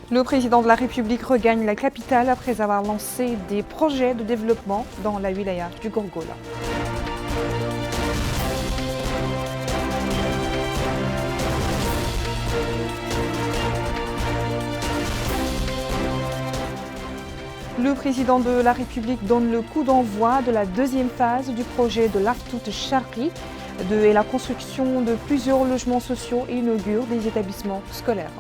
Le président de la République regagne la capitale après avoir lancé des projets de développement dans la wilaya du Gourgoul. Le président de la République donne le coup d'envoi de la deuxième phase du projet de l'Aftout Charqi et la construction de plusieurs logements sociaux et inaugure des établissements scolaires.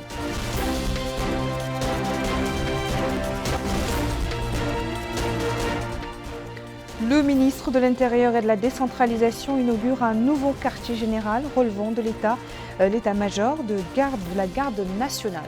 Le ministre de l'Intérieur et de la Décentralisation inaugure un nouveau quartier général relevant de l'état-major de la garde nationale.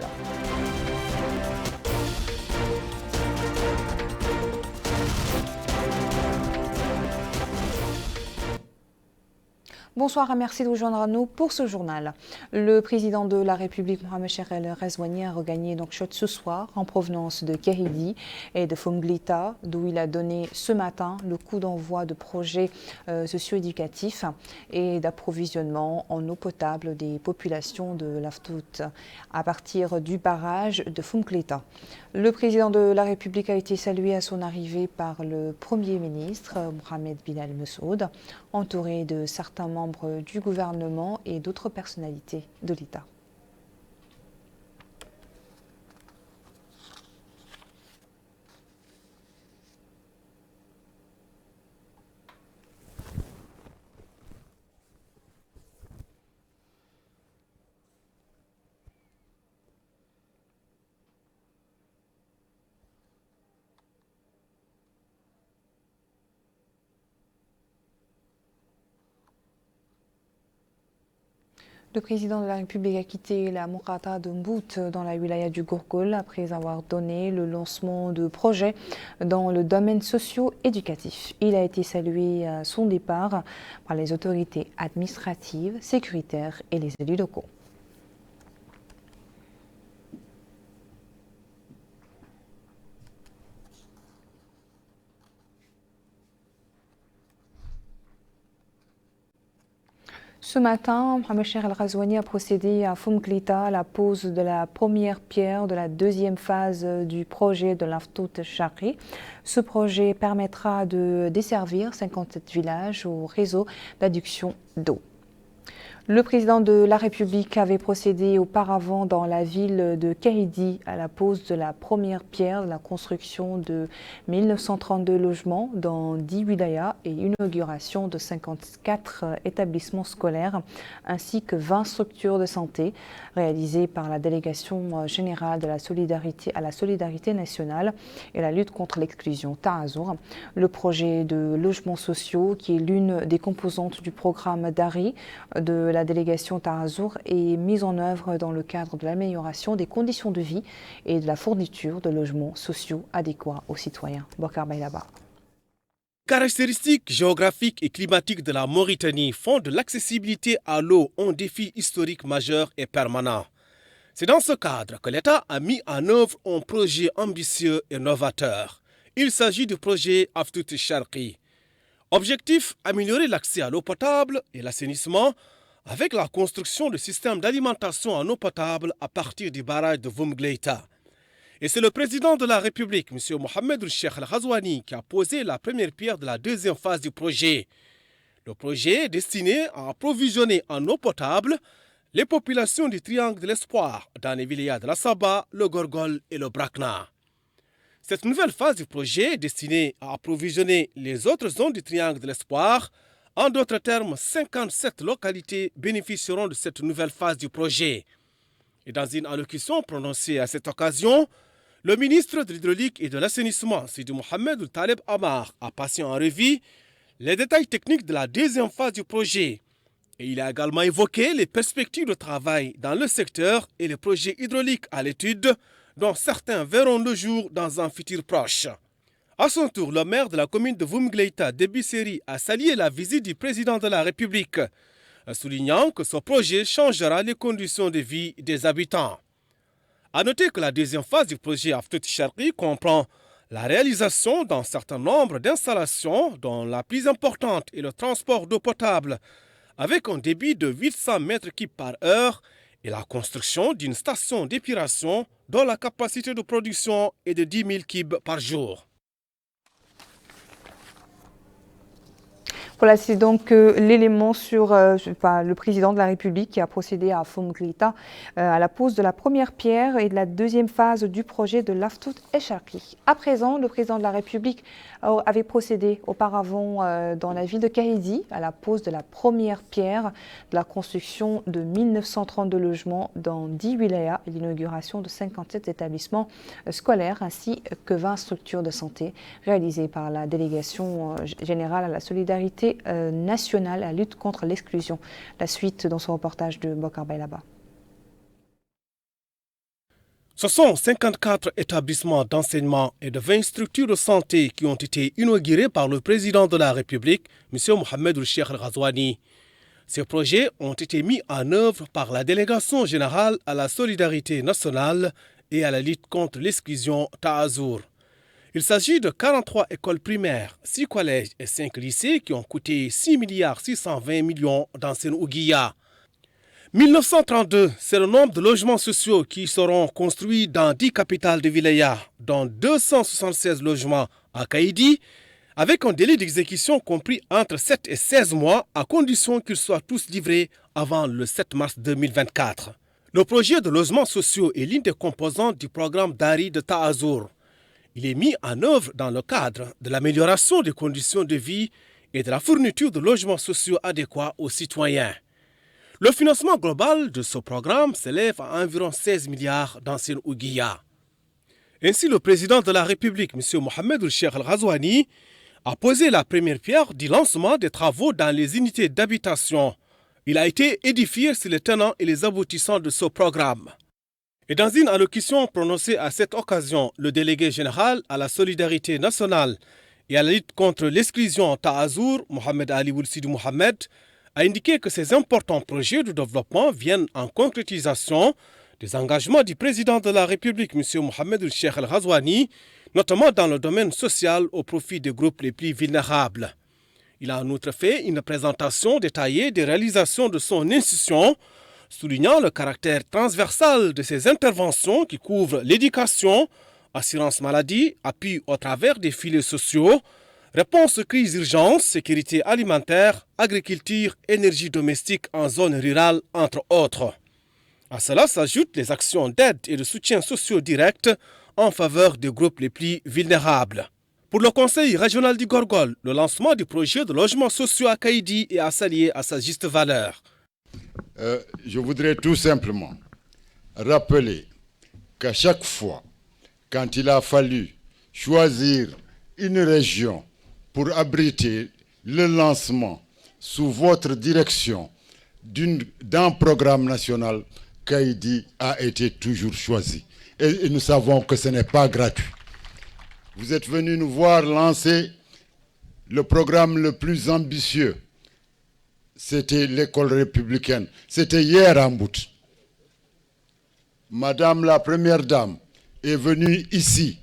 Bonsoir et merci de vous joindre à nous pour ce journal. Le président de la République, Mohamed Cheikh El Ghazouani, a regagné Nouakchott ce soir en provenance de Kéhédi et de Foumglita, d'où il a donné ce matin le coup d'envoi de projets socio-éducatifs et d'approvisionnement en eau potable des populations de l'Aftout à partir du barrage de Foumglita. Le président de la République a été salué à son arrivée par le Premier ministre, Mohamed Bilal Messoud, entouré de certains membres du gouvernement et d'autres personnalités de l'État. Le président de la République a quitté la Mourata de Mbout dans la wilaya du Gourgoul après avoir donné le lancement de projets dans le domaine socio-éducatif. Il a été salué à son départ par les autorités administratives, sécuritaires et les élus locaux. Ce matin, Mohamed Cheikh El Ghazouani a procédé à Foumglita à la pose de la première pierre de la deuxième phase du projet de l'Aftout Charqi. Ce projet permettra de desservir 57 villages au réseau d'adduction d'eau. Le président de la République avait procédé auparavant dans la ville de Kéhédi à la pose de la première pierre de la construction de 1932 logements dans 10 wilayas et inauguration de 54 établissements scolaires ainsi que 20 structures de santé réalisées par la délégation générale de la solidarité à la solidarité nationale et la lutte contre l'exclusion Tarazour. Le projet de logements sociaux, qui est l'une des composantes du programme d'ARI de la délégation Tarazour, est mise en œuvre dans le cadre de l'amélioration des conditions de vie et de la fourniture de logements sociaux adéquats aux citoyens. Bokar Baylaba. Caractéristiques géographiques et climatiques de la Mauritanie font de l'accessibilité à l'eau un défi historique majeur et permanent. C'est dans ce cadre que l'État a mis en œuvre un projet ambitieux et novateur. Il s'agit du projet Aftout Charqi. Objectif, améliorer l'accès à l'eau potable et l'assainissement avec la construction de systèmes d'alimentation en eau potable à partir du barrage de Foumglita. Et c'est le président de la République, M. Mohamed Cheikh El Ghazouani, qui a posé la première pierre de la deuxième phase du projet. Le projet est destiné à approvisionner en eau potable les populations du Triangle de l'Espoir dans les vilayas de la Saba, le Gourgoul et le Brakna. Cette nouvelle phase du projet est destinée à approvisionner les autres zones du Triangle de l'Espoir. En d'autres termes, 57 localités bénéficieront de cette nouvelle phase du projet. Et dans une allocution prononcée à cette occasion, le ministre de l'Hydraulique et de l'Assainissement, Sidi Mohamed Taleb Amar, a passé en revue les détails techniques de la deuxième phase du projet. Et il a également évoqué les perspectives de travail dans le secteur et les projets hydrauliques à l'étude, dont certains verront le jour dans un futur proche. À son tour, le maire de la commune de Foumglita, Déby Seri, a salué la visite du président de la République, soulignant que ce projet changera les conditions de vie des habitants. A noter que la deuxième phase du projet Aftout Charqi comprend la réalisation d'un certain nombre d'installations, dont la plus importante est le transport d'eau potable, avec un débit de 800 mètres cubes par heure et la construction d'une station d'épuration dont la capacité de production est de 10 000 kibs par jour. Voilà, c'est donc l'élément sur le président de la République qui a procédé à Foumklita à la pose de la première pierre et de la deuxième phase du projet de l'Aftout Echarki. À présent, le président de la République avait procédé auparavant dans la ville de Kahidi à la pose de la première pierre de la construction de 1932 logements dans 10 wilayas et l'inauguration de 57 établissements scolaires ainsi que 20 structures de santé réalisées par la délégation générale à la solidarité nationale à la lutte contre l'exclusion. La suite dans ce reportage de Bokar Baylaba. Ce sont 54 établissements d'enseignement et de 20 structures de santé qui ont été inaugurés par le président de la République, M. Mohamed Cheikh Al-Ghazouani. Ces projets ont été mis en œuvre par la délégation générale à la solidarité nationale et à la lutte contre l'exclusion Ta'azour. Il s'agit de 43 écoles primaires, 6 collèges et 5 lycées qui ont coûté 6 620 millions d'anciennes ouguiya. 1932, c'est le nombre de logements sociaux qui seront construits dans 10 capitales de wilaya, dont 276 logements à Kahidi, avec un délai d'exécution compris entre 7 et 16 mois, à condition qu'ils soient tous livrés avant le 7 mars 2024. Le projet de logements sociaux est l'une des composantes du programme Dari de Ta'azour. Il est mis en œuvre dans le cadre de l'amélioration des conditions de vie et de la fourniture de logements sociaux adéquats aux citoyens. Le financement global de ce programme s'élève à environ 16 milliards d'anciennes ouguiya. Ainsi, le président de la République, M. Mohamed Cheikh Al-Ghazouani, a posé la première pierre du lancement des travaux dans les unités d'habitation. Il a été édifié sur les tenants et les aboutissants de ce programme. Et dans une allocution prononcée à cette occasion, le délégué général à la solidarité nationale et à la lutte contre l'exclusion Ta'azour, Mohamed Ali Woulsidou Mohamed, a indiqué que ces importants projets de développement viennent en concrétisation des engagements du président de la République, M. Mohamed Cheikh Al-Ghazouani, notamment dans le domaine social au profit des groupes les plus vulnérables. Il a en outre fait une présentation détaillée des réalisations de son institution, soulignant le caractère transversal de ces interventions qui couvrent l'éducation, assurance maladie, appui au travers des filets sociaux, réponse aux crises d'urgence, sécurité alimentaire, agriculture, énergie domestique en zone rurale, entre autres. À cela s'ajoutent les actions d'aide et de soutien sociaux direct en faveur des groupes les plus vulnérables. Pour le Conseil régional du Gorgol, le lancement du projet de logements sociaux à Kahidi est à saluer à sa juste valeur. Je voudrais tout simplement rappeler qu'à chaque fois, quand il a fallu choisir une région pour abriter le lancement sous votre direction d'un programme national, Kahidi a été toujours choisi. Et nous savons que ce n'est pas gratuit. Vous êtes venus nous voir lancer le programme le plus ambitieux. C'était l'école républicaine. C'était hier en Bout. Madame la Première Dame est venue ici,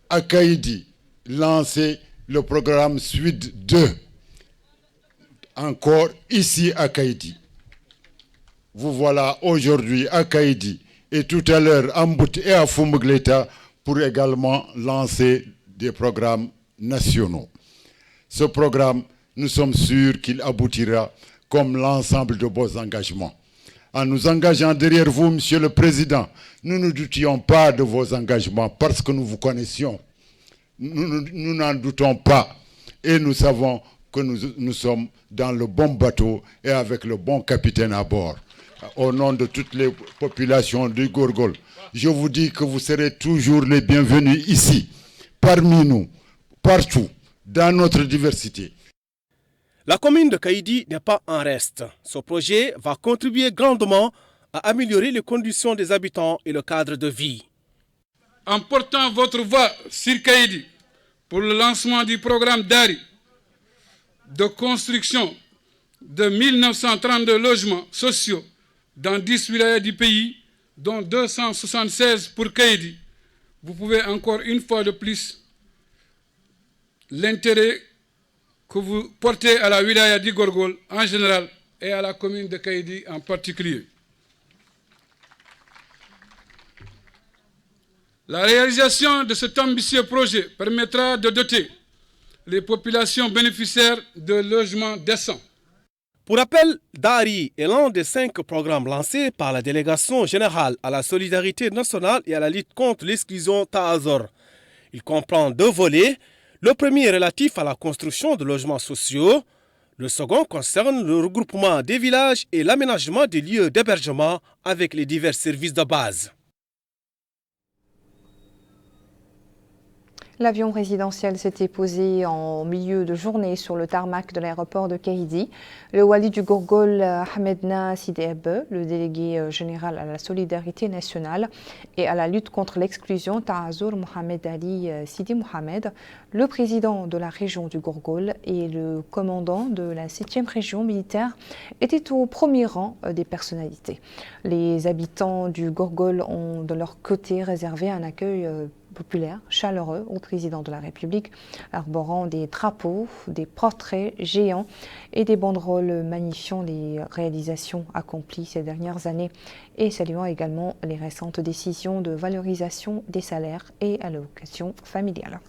à Kahidi, lancer le programme Suite 2. Encore ici à Kahidi. Vous voilà aujourd'hui à Kahidi et tout à l'heure à Bout et à Foumklita pour également lancer des programmes nationaux. Ce programme, nous sommes sûrs qu'il aboutira comme l'ensemble de vos engagements. En nous engageant derrière vous, Monsieur le Président, nous ne doutions pas de vos engagements parce que nous vous connaissions. Nous n'en doutons pas et nous savons que nous sommes dans le bon bateau et avec le bon capitaine à bord. Au nom de toutes les populations du Gorgol, je vous dis que vous serez toujours les bienvenus ici, parmi nous, partout, dans notre diversité. La commune de Kahidi n'est pas en reste. Ce projet va contribuer grandement à améliorer les conditions des habitants et le cadre de vie. En portant votre voix sur Kahidi pour le lancement du programme Dari de construction de 1932 logements sociaux dans 10 wilayas du pays, dont 276 pour Kahidi, vous pouvez encore une fois de plus l'intérêt que vous portez à la wilaya du Gorgol en général et à la commune de Kahidi en particulier. La réalisation de cet ambitieux projet permettra de doter les populations bénéficiaires de logements décents. Pour rappel, Dari est l'un des 5 programmes lancés par la Délégation générale à la solidarité nationale et à la lutte contre l'exclusion Taazor. Il comprend 2 volets. Le premier est relatif à la construction de logements sociaux. Le second concerne le regroupement des villages et l'aménagement des lieux d'hébergement avec les divers services de base. L'avion résidentiel s'était posé en milieu de journée sur le tarmac de l'aéroport de Kaidi. Le wali du Gourgol, Ahmedna Sidebe, le délégué général à la solidarité nationale et à la lutte contre l'exclusion, Taazur Mohamed Ali Sidi Mohamed, le président de la région du Gourgol et le commandant de la 7e région militaire étaient au premier rang des personnalités. Les habitants du Gourgol ont de leur côté réservé un accueil populaire, chaleureux au président de la République, arborant des drapeaux, des portraits géants et des banderoles magnifiant les réalisations accomplies ces dernières années et saluant également les récentes décisions de valorisation des salaires et allocations familiales.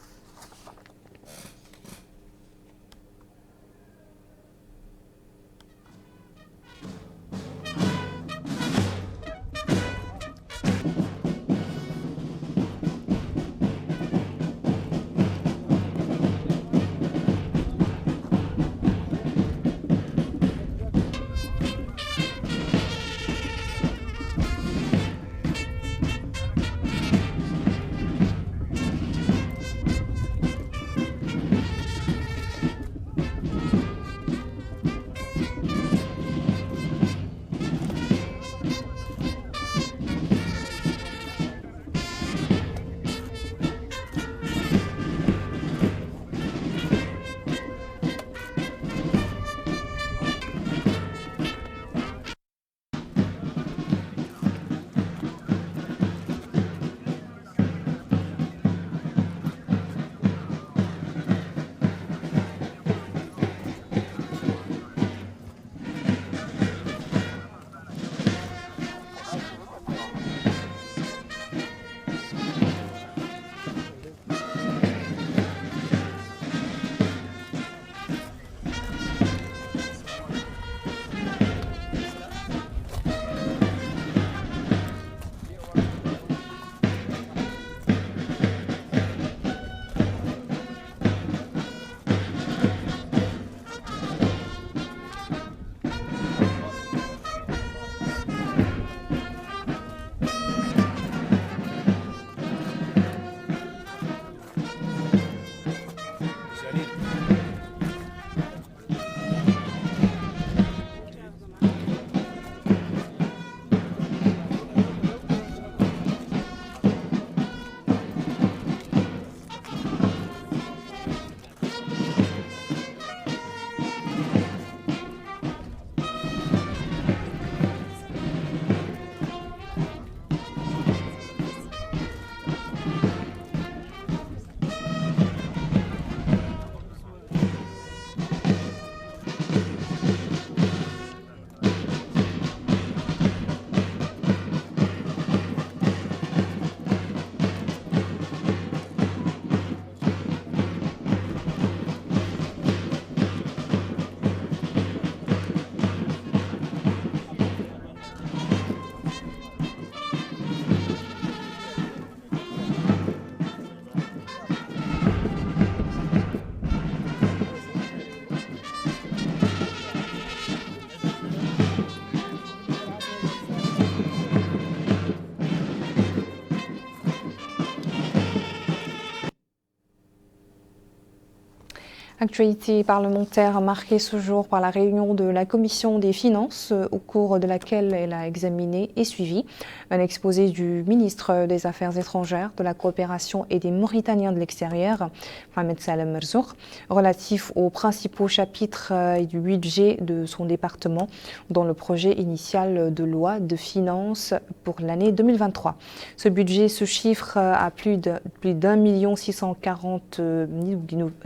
Actualité parlementaire marquée ce jour par la réunion de la Commission des finances au cours de laquelle elle a examiné et suivi un exposé du ministre des Affaires étrangères, de la coopération et des Mauritaniens de l'extérieur, Mohamed Salem Merzouk, relatif aux principaux chapitres du budget de son département dans le projet initial de loi de finances pour l'année 2023. Ce budget se chiffre à plus d'1 640 000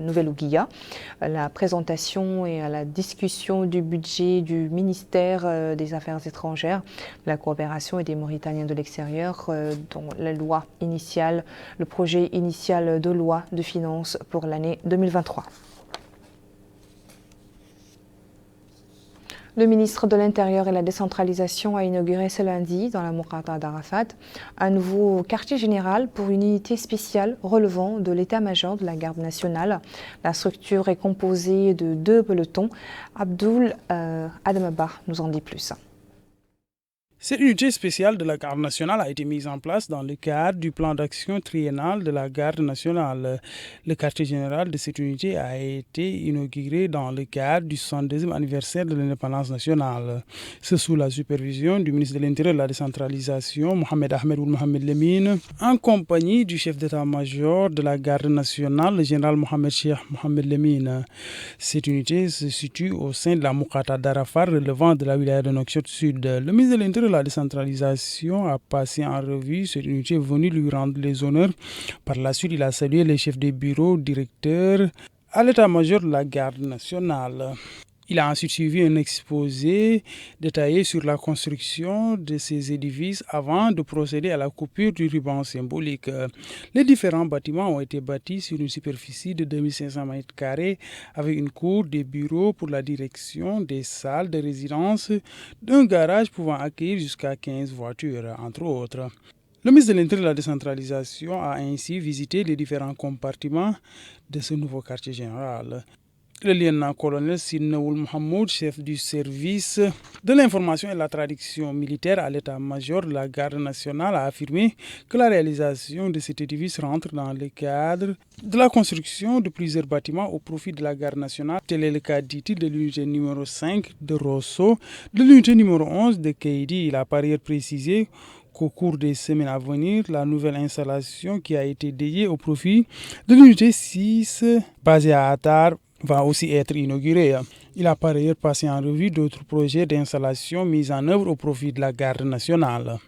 nouvelles ouguiyas, la présentation et à la discussion du budget du ministère des Affaires étrangères, de la coopération et des Mauritaniens de l'extérieur, dont la loi initiale, le projet initial de loi de finances pour l'année 2023. Le ministre de l'Intérieur et la décentralisation a inauguré ce lundi, dans la Moukata d'Arafat, un nouveau quartier général pour une unité spéciale relevant de l'état-major de la garde nationale. La structure est composée de 2 pelotons. Abdoul Adamaba nous en dit plus. Cette unité spéciale de la garde nationale a été mise en place dans le cadre du plan d'action triennal de la garde nationale. Le quartier général de cette unité a été inauguré dans le cadre du 62e anniversaire de l'indépendance nationale. C'est sous la supervision du ministre de l'Intérieur et de la décentralisation, Mohamed Ahmed Ould Mohamed Lemine, en compagnie du chef d'état-major de la garde nationale, le général Mohamed Cheikh Mohamed Lemine. Cette unité se situe au sein de la Moukata d'Arafat, relevant de la wilaya de Nouakchott Sud. Le ministre de l'Intérieur la décentralisation a passé en revue cette unité venue lui rendre les honneurs. Par la suite, il a salué les chefs de bureau, directeurs à l'état-major de la garde nationale. Il a ensuite suivi un exposé détaillé sur la construction de ces édifices avant de procéder à la coupure du ruban symbolique. Les différents bâtiments ont été bâtis sur une superficie de 2500 m² avec une cour, des bureaux pour la direction, des salles de résidence, d'un garage pouvant accueillir jusqu'à 15 voitures, entre autres. Le ministre de l'Intérieur et de la décentralisation a ainsi visité les différents compartiments de ce nouveau quartier général. Le lieutenant-colonel Sidna Ould Mohamed, chef du service de l'information et de la traduction militaire à l'état-major de la garde nationale, a affirmé que la réalisation de cet édifice rentre dans le cadre de la construction de plusieurs bâtiments au profit de la garde nationale. Tel est le cas, dit-il, de l'unité numéro 5 de Rosso, de l'unité numéro 11 de Keidi. Il a par ailleurs précisé qu'au cours des semaines à venir, la nouvelle installation qui a été dédiée au profit de l'unité 6 basée à Attar va aussi être inauguré. Il a par ailleurs passé en revue d'autres projets d'installation mis en œuvre au profit de la garde nationale.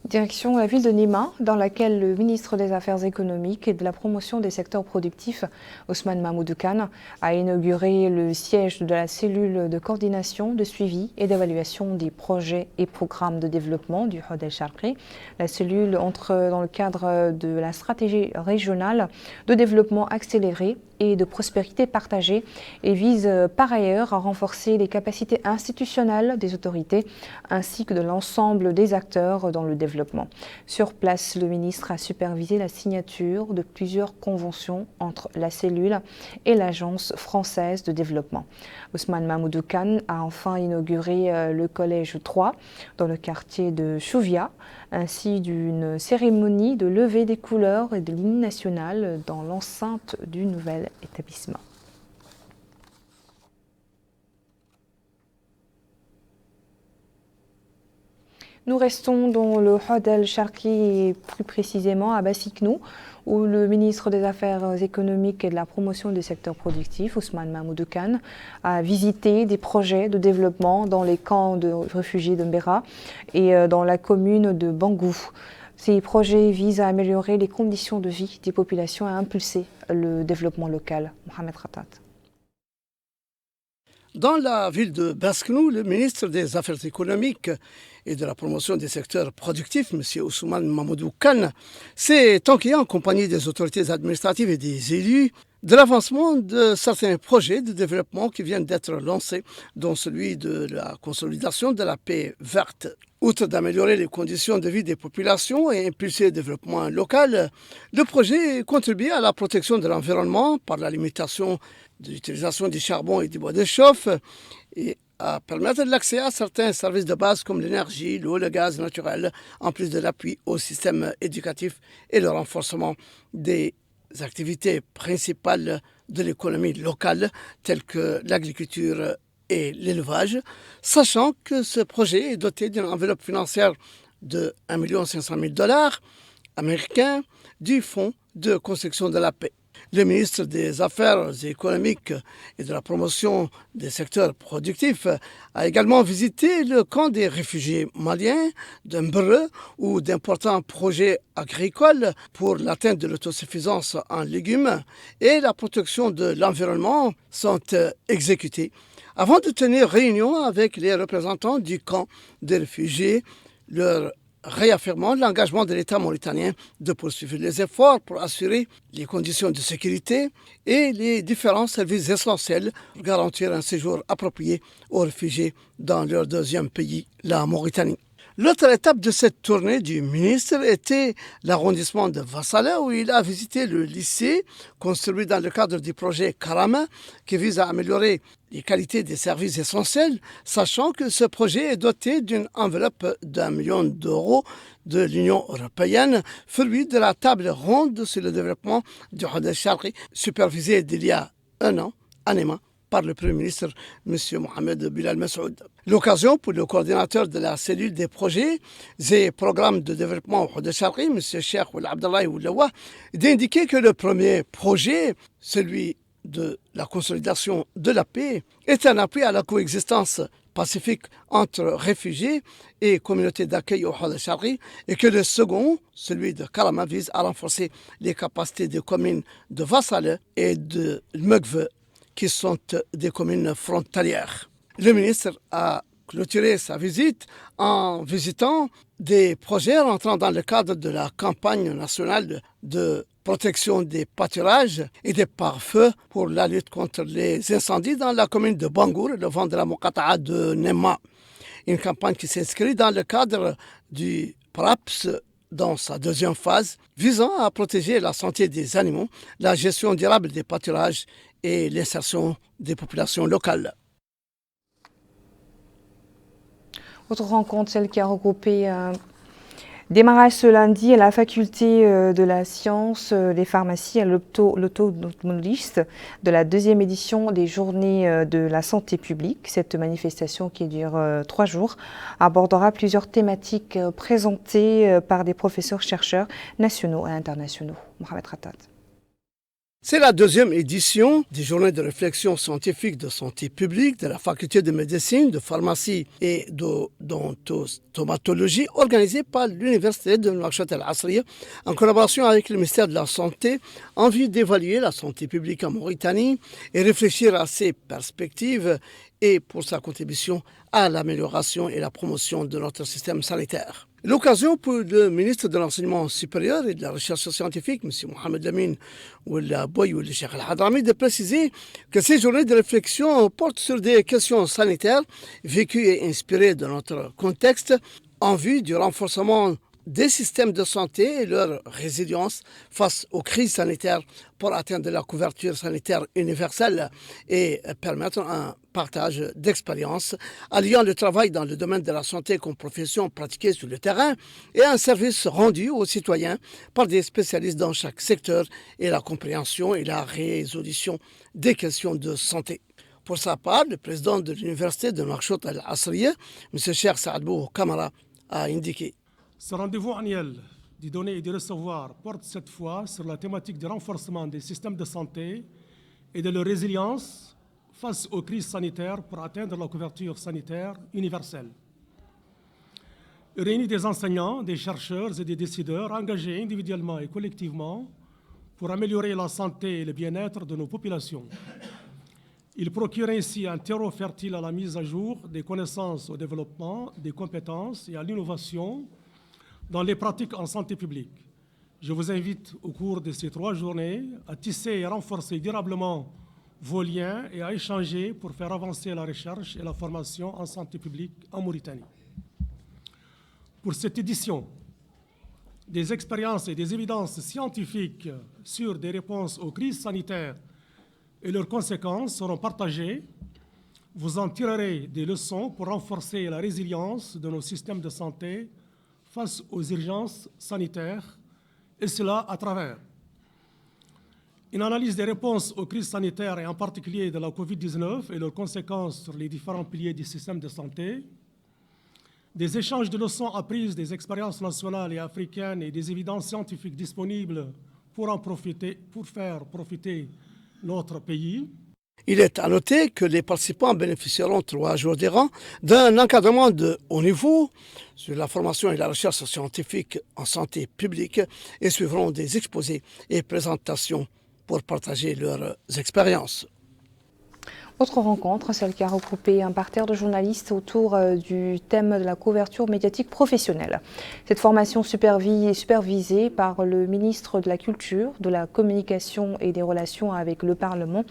Direction la ville de Nima, dans laquelle le ministre des Affaires économiques et de la promotion des secteurs productifs, Ousmane Mahmoudou Kane, a inauguré le siège de la cellule de coordination, de suivi et d'évaluation des projets et programmes de développement du Hod El Charqi. La cellule entre dans le cadre de la stratégie régionale de développement accéléré et de prospérité partagée et vise par ailleurs à renforcer les capacités institutionnelles des autorités ainsi que de l'ensemble des acteurs dans le développement. Sur place, le ministre a supervisé la signature de plusieurs conventions entre la cellule et l'Agence française de développement. Ousmane Mahmoudou Kane a enfin inauguré le collège 3 dans le quartier de Chouvia, ainsi d'une cérémonie de levée des couleurs et de l'hymne national dans l'enceinte du nouvel établissement. Nous restons dans le Hod El Charqi et plus précisément à Bassiknou, où le ministre des Affaires économiques et de la promotion des secteurs productifs, Ousmane Mahmoudou Kane, a visité des projets de développement dans les camps de réfugiés de Mbera et dans la commune de Bangou. Ces projets visent à améliorer les conditions de vie des populations et à impulser le développement local. Mohamed Khatat. Dans la ville de Bassiknou, le ministre des Affaires économiques et de la promotion des secteurs productifs, M. Ousmane Mahmoudou Kane, s'est enquillé en compagnie des autorités administratives et des élus de l'avancement de certains projets de développement qui viennent d'être lancés, dont celui de la consolidation de la paix verte. Outre d'améliorer les conditions de vie des populations et impulser le développement local, le projet contribue à la protection de l'environnement par la limitation de l'utilisation du charbon et du bois de chauffe et à permettre l'accès à certains services de base comme l'énergie, l'eau, le gaz naturel, en plus de l'appui au système éducatif et le renforcement des activités principales de l'économie locale, telles que l'agriculture et l'élevage, sachant que ce projet est doté d'une enveloppe financière de 1 500 000 $ américains du Fonds de construction de la paix. Le ministre des Affaires économiques et de la promotion des secteurs productifs a également visité le camp des réfugiés maliens de Mbre, où d'importants projets agricoles pour l'atteinte de l'autosuffisance en légumes et la protection de l'environnement sont exécutés. Avant de tenir réunion avec les représentants du camp des réfugiés, leur réaffirmant l'engagement de l'État mauritanien de poursuivre les efforts pour assurer les conditions de sécurité et les différents services essentiels pour garantir un séjour approprié aux réfugiés dans leur deuxième pays, la Mauritanie. L'autre étape de cette tournée du ministre était l'arrondissement de Vassala, où il a visité le lycée construit dans le cadre du projet Karama, qui vise à améliorer les qualités des services essentiels, sachant que ce projet est doté d'une enveloppe d'1 million d'euros de l'Union européenne, fruit de la table ronde sur le développement du Hod el-Sharqi, supervisée d'il y a un an, à Néma, par le Premier ministre, M. Mohamed Bilal Massoud. L'occasion pour le coordinateur de la cellule des projets et programmes de développement au Hod el-Sharqi, M. Cheikh Ould Abdallah Oulawa, d'indiquer que le premier projet, celui de la consolidation de la paix, est un appui à la coexistence pacifique entre réfugiés et communautés d'accueil au Hod el-Sharqi, et que le second, celui de Karama, vise à renforcer les capacités des communes de Vassala et de Mekve, qui sont des communes frontalières. Le ministre a clôturé sa visite en visitant des projets rentrant dans le cadre de la campagne nationale de protection des pâturages et des pare-feux pour la lutte contre les incendies dans la commune de Bangour, le vent de la Mokata'a de Nema. Une campagne qui s'inscrit dans le cadre du PRAPS dans sa deuxième phase, visant à protéger la santé des animaux, la gestion durable des pâturages et l'insertion des populations locales. Autre rencontre, celle qui a regroupé démarrage ce lundi à la faculté de la science des pharmacies à l'auto-autonomiste de la deuxième édition des journées de la santé publique. Cette manifestation qui dure 3 jours abordera plusieurs thématiques présentées par des professeurs-chercheurs nationaux et internationaux. Mohamed Ratat. C'est la deuxième édition des journées de réflexion scientifique de santé publique de la faculté de médecine, de pharmacie et d'odontostomatologie organisée par l'université de Nouakchott El-Asriya en collaboration avec le ministère de la Santé en vue d'évaluer la santé publique en Mauritanie et réfléchir à ses perspectives et pour sa contribution à l'amélioration et la promotion de notre système sanitaire. L'occasion pour le ministre de l'Enseignement supérieur et de la Recherche scientifique, M. Mohamed Lamine Oulaboy ou le Cheikh Al-Hadrami, de préciser que ces journées de réflexion portent sur des questions sanitaires vécues et inspirées de notre contexte en vue du renforcement des systèmes de santé et leur résilience face aux crises sanitaires pour atteindre la couverture sanitaire universelle et permettre un partage d'expériences, alliant le travail dans le domaine de la santé comme profession pratiquée sur le terrain et un service rendu aux citoyens par des spécialistes dans chaque secteur et la compréhension et la résolution des questions de santé. Pour sa part, le président de l'université de Nouakchott El-Asriya, M. Cheikh Saad Bou Kamara, a indiqué. Ce rendez-vous annuel du donner et du recevoir porte cette fois sur la thématique du renforcement des systèmes de santé et de leur résilience face aux crises sanitaires pour atteindre la couverture sanitaire universelle. Il réunit des enseignants, des chercheurs et des décideurs engagés individuellement et collectivement pour améliorer la santé et le bien-être de nos populations. Il procure ainsi un terreau fertile à la mise à jour des connaissances au développement, des compétences et à l'innovation dans les pratiques en santé publique. Je vous invite au cours de ces 3 journées à tisser et renforcer durablement vos liens et à échanger pour faire avancer la recherche et la formation en santé publique en Mauritanie. Pour cette édition, des expériences et des évidences scientifiques sur des réponses aux crises sanitaires et leurs conséquences seront partagées. Vous en tirerez des leçons pour renforcer la résilience de nos systèmes de santé face aux urgences sanitaires, et cela à travers une analyse des réponses aux crises sanitaires et en particulier de la Covid-19 et leurs conséquences sur les différents piliers du système de santé, des échanges de leçons apprises des expériences nationales et africaines et des évidences scientifiques disponibles pour faire profiter notre pays. Il est à noter que les participants bénéficieront 3 jours durant d'un encadrement de haut niveau sur la formation et la recherche scientifique en santé publique et suivront des exposés et présentations pour partager leurs expériences. Autre rencontre, celle qui a regroupé un parterre de journalistes autour du thème de la couverture médiatique professionnelle. Cette formation supervisée par le ministre de la Culture, de la Communication et des Relations avec le Parlement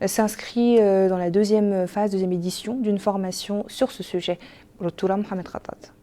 s'inscrit dans la deuxième édition d'une formation sur ce sujet. Retour à Mohamed Khatat.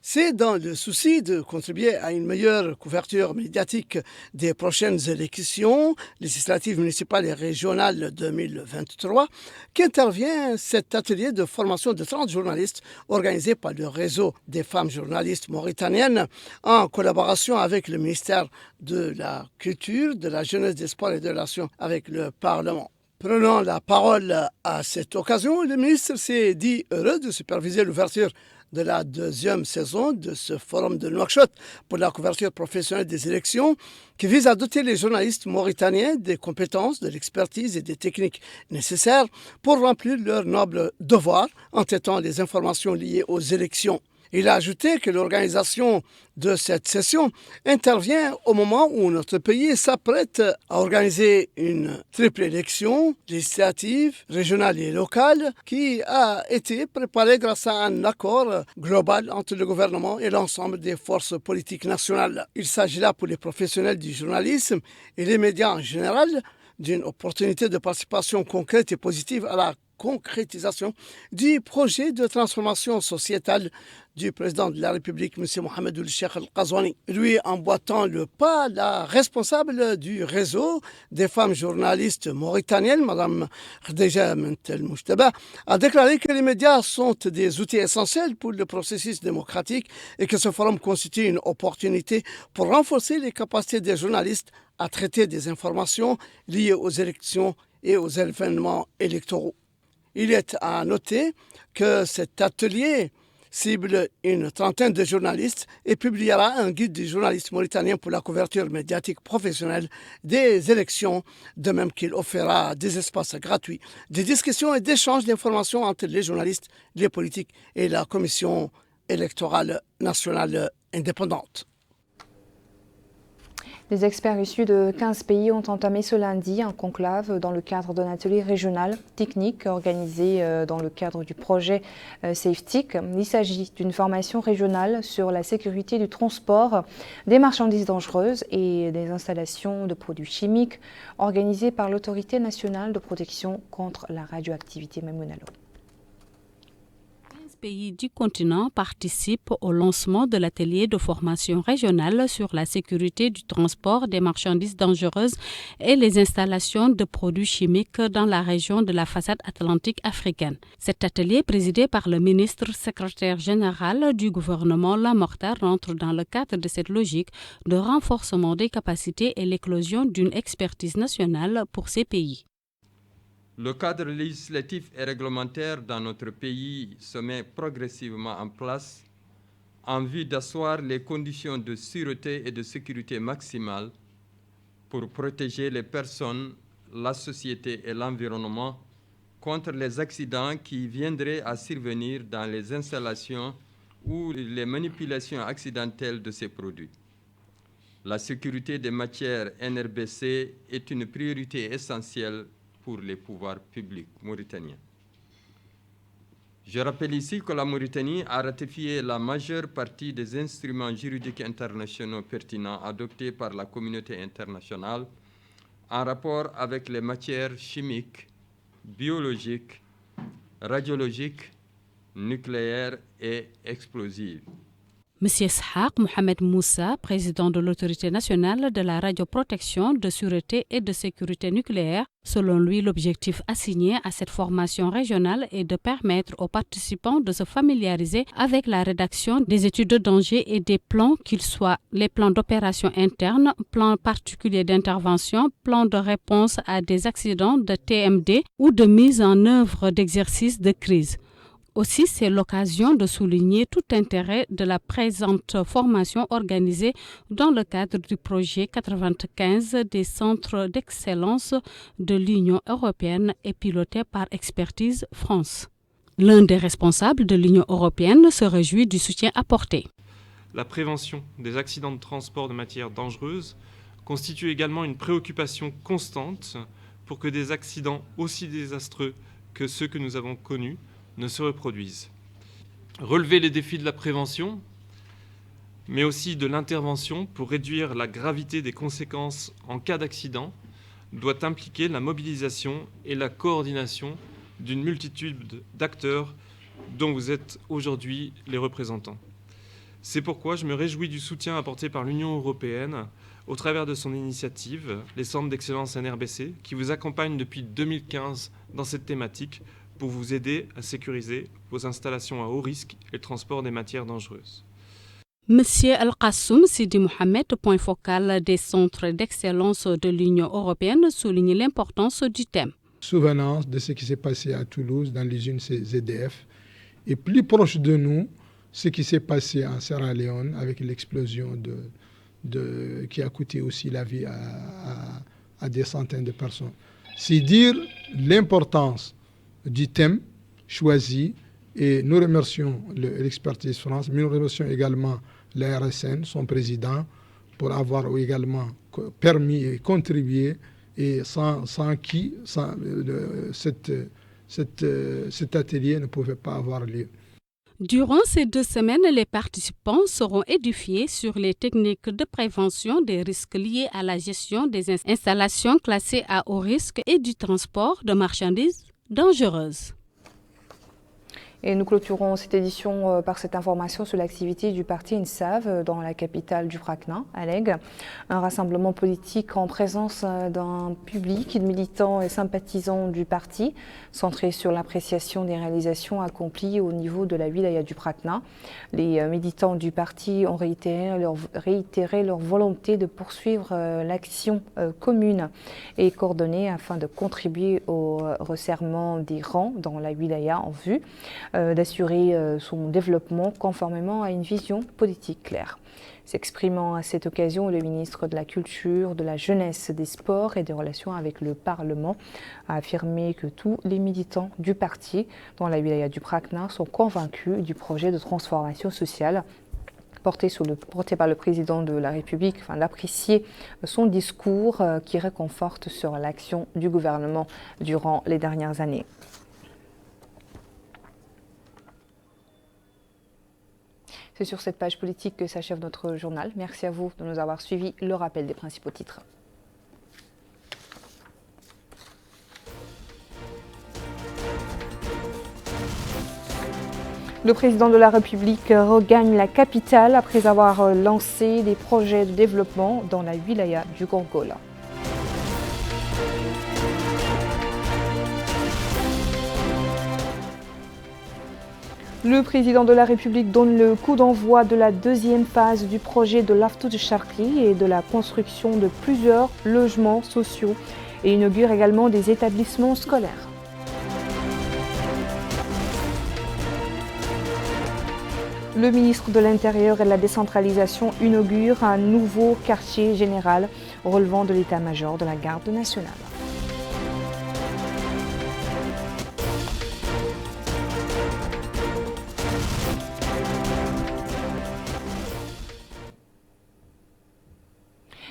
C'est dans le souci de contribuer à une meilleure couverture médiatique des prochaines élections législatives municipales et régionales 2023 qu'intervient cet atelier de formation de 30 journalistes organisé par le réseau des femmes journalistes mauritaniennes en collaboration avec le ministère de la Culture, de la Jeunesse, des Sports et des Relations avec le Parlement. Prenant la parole à cette occasion, le ministre s'est dit heureux de superviser l'ouverture de la deuxième saison de ce forum de Nouakchott pour la couverture professionnelle des élections qui vise à doter les journalistes mauritaniens des compétences, de l'expertise et des techniques nécessaires pour remplir leur noble devoir en traitant les informations liées aux élections. Il a ajouté que l'organisation de cette session intervient au moment où notre pays s'apprête à organiser une triple élection législative, régionale et locale qui a été préparée grâce à un accord global entre le gouvernement et l'ensemble des forces politiques nationales. Il s'agit là pour les professionnels du journalisme et les médias en général d'une opportunité de participation concrète et positive à la concrétisation du projet de transformation sociétale du président de la République, M. Mohamed Ould-Cheikh Al-Ghazouani. Lui emboîtant le pas, la responsable du réseau des femmes journalistes mauritaniennes, Mme Khadija Mentel Moujtaba, a déclaré que les médias sont des outils essentiels pour le processus démocratique et que ce forum constitue une opportunité pour renforcer les capacités des journalistes à traiter des informations liées aux élections et aux événements électoraux. Il est à noter que cet atelier cible une trentaine de journalistes et publiera un guide du journaliste mauritanien pour la couverture médiatique professionnelle des élections, de même qu'il offrira des espaces gratuits, des discussions et d'échanges d'informations entre les journalistes, les politiques et la Commission électorale nationale indépendante. Les experts issus de 15 pays ont entamé ce lundi un conclave dans le cadre d'un atelier régional technique organisé dans le cadre du projet SafeTIC. Il s'agit d'une formation régionale sur la sécurité du transport des marchandises dangereuses et des installations de produits chimiques organisée par l'Autorité nationale de protection contre la radioactivité Memounalo. Pays du continent participent au lancement de l'atelier de formation régionale sur la sécurité du transport des marchandises dangereuses et les installations de produits chimiques dans la région de la façade atlantique africaine. Cet atelier, présidé par le ministre secrétaire général du gouvernement Lamortar, rentre dans le cadre de cette logique de renforcement des capacités et l'éclosion d'une expertise nationale pour ces pays. Le cadre législatif et réglementaire dans notre pays se met progressivement en place en vue d'asseoir les conditions de sûreté et de sécurité maximale pour protéger les personnes, la société et l'environnement contre les accidents qui viendraient à survenir dans les installations ou les manipulations accidentelles de ces produits. La sécurité des matières NRBC est une priorité essentielle pour les pouvoirs publics mauritaniens. Je rappelle ici que la Mauritanie a ratifié la majeure partie des instruments juridiques internationaux pertinents adoptés par la communauté internationale en rapport avec les matières chimiques, biologiques, radiologiques, nucléaires et explosives. M. Ishaq Mohamed Moussa, président de l'Autorité nationale de la radioprotection, de sûreté et de sécurité nucléaire, selon lui, l'objectif assigné à cette formation régionale est de permettre aux participants de se familiariser avec la rédaction des études de danger et des plans, qu'ils soient les plans d'opération interne, plans particuliers d'intervention, plans de réponse à des accidents de TMD ou de mise en œuvre d'exercices de crise. Aussi, c'est l'occasion de souligner tout intérêt de la présente formation organisée dans le cadre du projet 95 des centres d'excellence de l'Union européenne et piloté par Expertise France. L'un des responsables de l'Union européenne se réjouit du soutien apporté. La prévention des accidents de transport de matières dangereuses constitue également une préoccupation constante pour que des accidents aussi désastreux que ceux que nous avons connus ne se reproduisent. Relever les défis de la prévention, mais aussi de l'intervention pour réduire la gravité des conséquences en cas d'accident, doit impliquer la mobilisation et la coordination d'une multitude d'acteurs dont vous êtes aujourd'hui les représentants. C'est pourquoi je me réjouis du soutien apporté par l'Union européenne au travers de son initiative, les centres d'excellence NRBC, qui vous accompagnent depuis 2015 dans cette thématique pour vous aider à sécuriser vos installations à haut risque et le transport des matières dangereuses. Monsieur Al-Qassoum Sidi Mohamed, point focal des centres d'excellence de l'Union européenne, souligne l'importance du thème. Souvenance de ce qui s'est passé à Toulouse dans l'usine ZDF et plus proche de nous, ce qui s'est passé en Sierra Leone avec l'explosion qui a coûté aussi la vie à des centaines de personnes. C'est dire l'importance du thème choisi et nous remercions l'Expertise France, mais nous remercions également la RSN, son président, pour avoir également permis et contribué et sans qui cet atelier ne pouvait pas avoir lieu. Durant ces 2 semaines, les participants seront édifiés sur les techniques de prévention des risques liés à la gestion des installations classées à haut risque et du transport de marchandises dangereuses. Et nous clôturons cette édition par cette information sur l'activité du parti INSAV dans la capitale du Frakna, à Lègue. Un rassemblement politique en présence d'un public de militants et sympathisants du parti, centré sur l'appréciation des réalisations accomplies au niveau de la wilaya du Frakna. Les militants du parti ont réitéré leur volonté de poursuivre l'action commune et coordonnée afin de contribuer au resserrement des rangs dans la wilaya en vue d'assurer son développement conformément à une vision politique claire. S'exprimant à cette occasion, le ministre de la Culture, de la Jeunesse, des Sports et des Relations avec le Parlement a affirmé que tous les militants du parti dans la wilaya du Frakna sont convaincus du projet de transformation sociale porté par le président de la République, l'apprécier son discours qui réconforte sur l'action du gouvernement durant les dernières années. C'est sur cette page politique que s'achève notre journal. Merci à vous de nous avoir suivis. Le rappel des principaux titres. Le président de la République regagne la capitale après avoir lancé des projets de développement dans la wilaya du Gongola. Le président de la République donne le coup d'envoi de la 2e phase du projet de l'Aftout Charqi et de la construction de plusieurs logements sociaux et inaugure également des établissements scolaires. Le ministre de l'Intérieur et de la Décentralisation inaugure un nouveau quartier général relevant de l'état-major de la Garde nationale.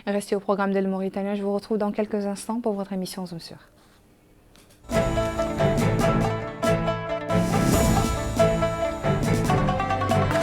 Restez au programme d'El Mauritania. Je vous retrouve dans quelques instants pour votre émission Zoom sur.